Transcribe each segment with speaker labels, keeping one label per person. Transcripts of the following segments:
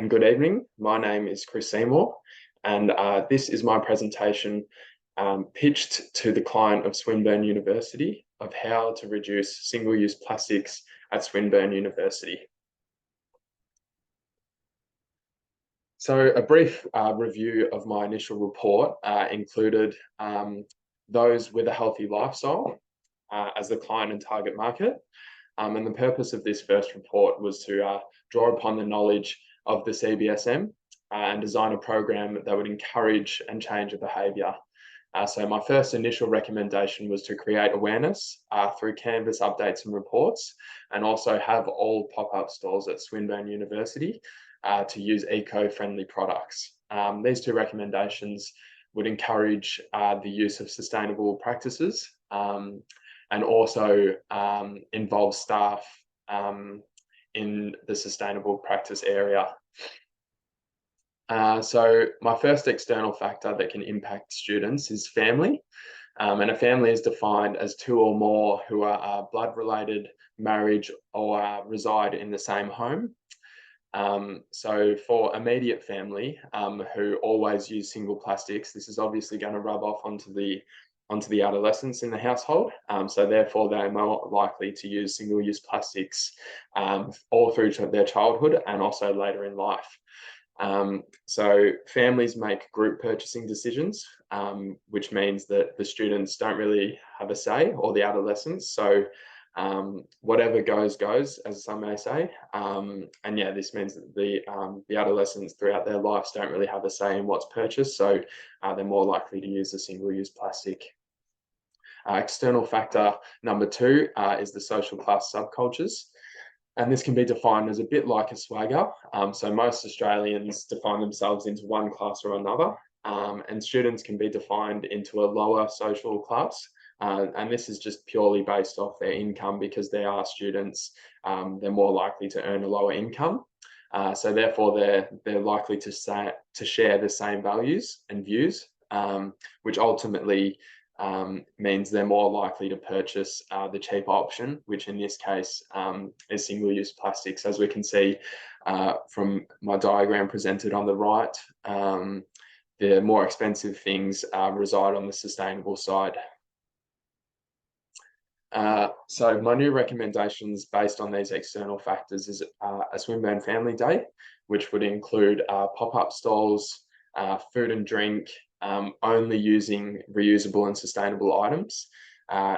Speaker 1: and good evening. My name is Chris Seymour, and this is my presentation pitched to the client of Swinburne University of how to reduce single-use plastics at Swinburne University. So a brief review of my initial report included those with a healthy lifestyle as the client and target market. And the purpose of this first report was to draw upon the knowledge of the CBSM and design a program that would encourage and change a behaviour. So my first initial recommendation was to create awareness through Canvas updates and reports, and also have all pop-up stores at Swinburne University to use eco-friendly products. These two recommendations would encourage the use of sustainable practices and also involve staff in the sustainable practice area. So my first external factor that can impact students is family. And a family is defined as two or more who are blood-related, marriage, or reside in the same home. So for immediate family who always use single plastics, this is obviously going to rub off onto the adolescents in the household. So therefore they're more likely to use single-use plastics all through their childhood and also later in life. So families make group purchasing decisions, which means that the students don't really have a say, or the adolescents. So whatever goes, as some may say. And yeah, this means that the adolescents throughout their lives don't really have a say in what's purchased. So they're more likely to use a single-use plastic. External factor number two is the social class subcultures. And this can be defined as a bit like a swagger. So most Australians define themselves into one class or another, and students can be defined into a lower social class. And this is just purely based off their income, because they are students, they're more likely to earn a lower income. So therefore they're likely to share the same values and views, which ultimately means they're more likely to purchase the cheaper option, which in this case is single-use plastics. As we can see from my diagram presented on the right, the more expensive things reside on the sustainable side. So my new recommendations based on these external factors is a Swinburne Family Day, which would include pop-up stalls, food and drink, only using reusable and sustainable items.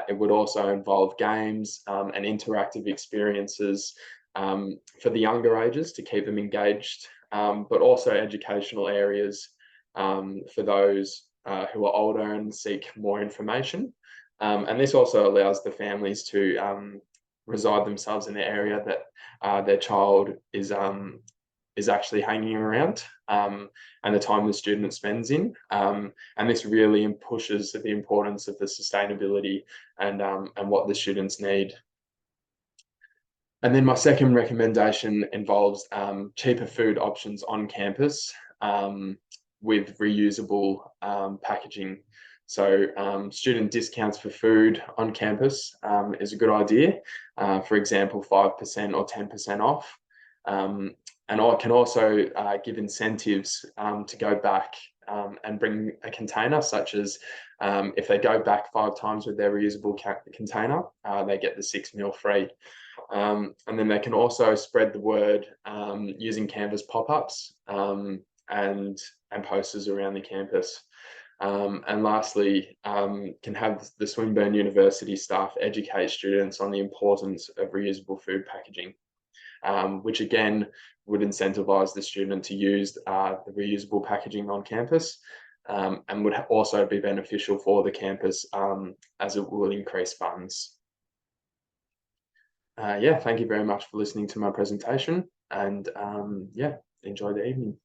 Speaker 1: It would also involve games and interactive experiences for the younger ages to keep them engaged, but also educational areas for those who are older and seek more information. And this also allows the families to reside themselves in the area that their child is actually hanging around, and the time the student spends in. And this really pushes the importance of the sustainability and what the students need. And then my second recommendation involves cheaper food options on campus with reusable packaging. So student discounts for food on campus is a good idea. For example, 5% or 10% off. And I can also give incentives to go back and bring a container, such as if they go back 5 times with their reusable container, they get the 6 meal free. And then they can also spread the word using Canvas pop-ups and posters around the campus. And lastly, can have the Swinburne University staff educate students on the importance of reusable food packaging, which again would incentivize the student to use the reusable packaging on campus, and would also be beneficial for the campus as it will increase funds. Yeah, thank you very much for listening to my presentation, and yeah, enjoy the evening.